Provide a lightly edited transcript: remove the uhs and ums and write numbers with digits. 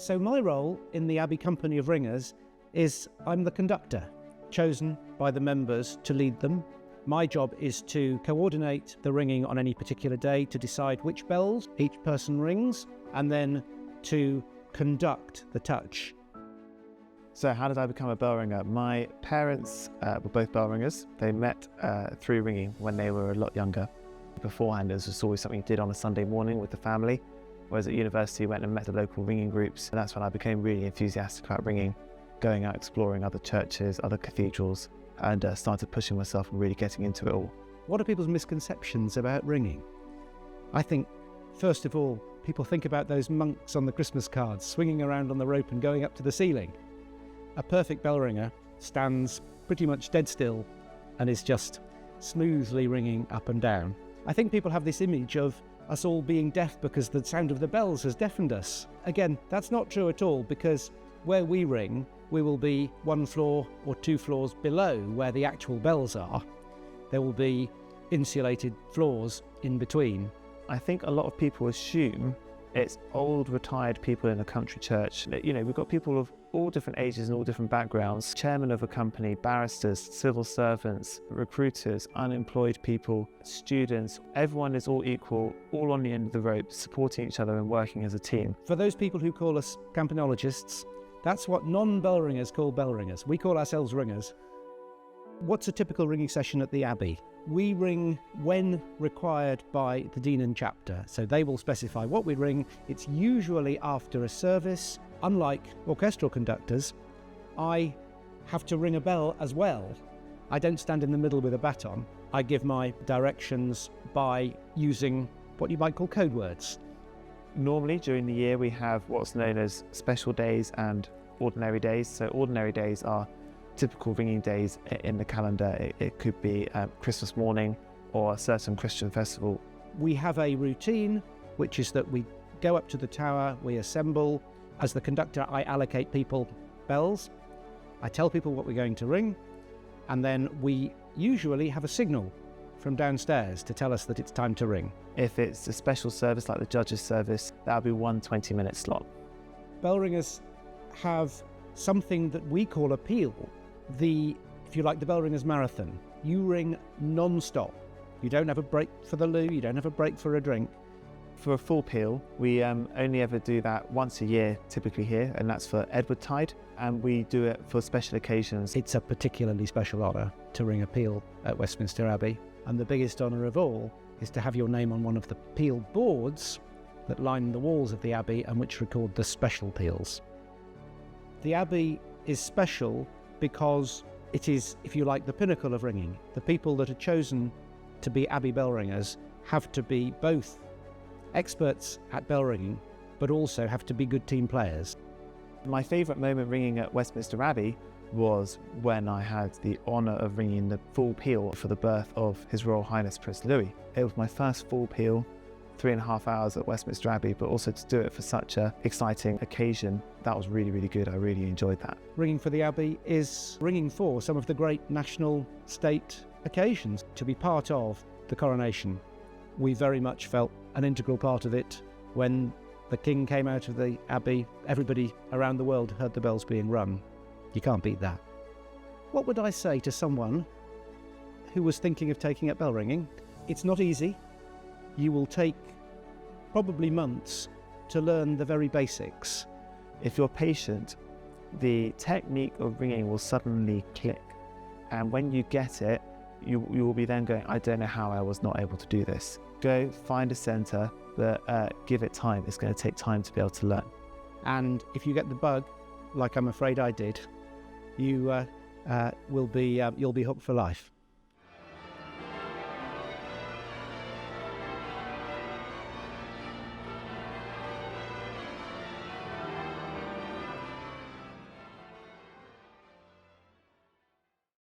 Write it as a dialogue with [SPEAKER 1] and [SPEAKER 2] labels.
[SPEAKER 1] So my role in the Abbey Company of Ringers is I'm the conductor, chosen by the members to lead them. My job is to coordinate the ringing on any particular day, to decide which bells each person rings, and then to conduct the touch.
[SPEAKER 2] So how did I become a bell ringer? My parents were both bell ringers. They met through ringing when they were a lot younger. Beforehand, it was just always something you did on a Sunday morning with the family. Whereas at university, I went and met the local ringing groups. And that's when I became really enthusiastic about ringing, going out exploring other churches, other cathedrals, and started pushing myself and really getting into it all.
[SPEAKER 1] What are people's misconceptions about ringing? I think, first of all, people think about those monks on the Christmas cards swinging around on the rope and going up to the ceiling. A perfect bell ringer stands pretty much dead still and is just smoothly ringing up and down. I think people have this image of us all being deaf because the sound of the bells has deafened us. Again, that's not true at all, because where we ring, we will be 1 floor or 2 floors below where the actual bells are. There will be insulated floors in between.
[SPEAKER 2] I think a lot of people assume it's old, retired people in a country church. You know, we've got people of all different ages and all different backgrounds, chairman of a company, barristers, civil servants, recruiters, unemployed people, students. Everyone is all equal, all on the end of the rope, supporting each other and working as a team.
[SPEAKER 1] For those people who call us campanologists, that's what non-bell ringers call bell ringers. We call ourselves ringers. What's a typical ringing session at the Abbey? We ring when required by the Dean and Chapter, so they will specify what we ring. It's usually after a service. Unlike orchestral conductors, I have to ring a bell as well. I don't stand in the middle with a baton. I give my directions by using what you might call code words.
[SPEAKER 2] Normally during the year we have what's known as special days and ordinary days. So ordinary days are typical ringing days in the calendar. It could be Christmas morning or a certain Christian festival.
[SPEAKER 1] We have a routine, which is that we go up to the tower, we assemble. As the conductor, I allocate people bells. I tell people what we're going to ring, and then we usually have a signal from downstairs to tell us that it's time to ring.
[SPEAKER 2] If it's a special service like the judge's service, that'll be 1 20-minute slot.
[SPEAKER 1] Bell ringers have something that we call a peal. If you like, the bell ringers marathon. You ring non-stop. You don't have a break for the loo, you don't have a break for a drink.
[SPEAKER 2] For a full peal, we only ever do that once a year, typically here, and that's for Edwardtide, and we do it for special occasions.
[SPEAKER 1] It's a particularly special honour to ring a peal at Westminster Abbey, and the biggest honour of all is to have your name on one of the peal boards that line the walls of the Abbey and which record the special peals. The Abbey is special because it is, if you like, the pinnacle of ringing. The people that are chosen to be Abbey bell ringers have to be both experts at bell ringing, but also have to be good team players.
[SPEAKER 2] My favourite moment ringing at Westminster Abbey was when I had the honour of ringing the full peal for the birth of His Royal Highness Prince Louis. It was my first full peal, 3.5 hours at Westminster Abbey, but also to do it for such an exciting occasion, that was really, really good. I really enjoyed that.
[SPEAKER 1] Ringing for the Abbey is ringing for some of the great national state occasions. To be part of the coronation, we very much felt an integral part of it. When the King came out of the Abbey, everybody around the world heard the bells being rung. You can't beat that. What would I say to someone who was thinking of taking up bell ringing? It's not easy. You will take probably months to learn the very basics.
[SPEAKER 2] If you're patient, the technique of ringing will suddenly click. And when you get it, you will be then going, I don't know how I was not able to do this. Go find a centre, but give it time. It's going to take time to be able to learn.
[SPEAKER 1] And if you get the bug, like I'm afraid I did, you'll be hooked for life.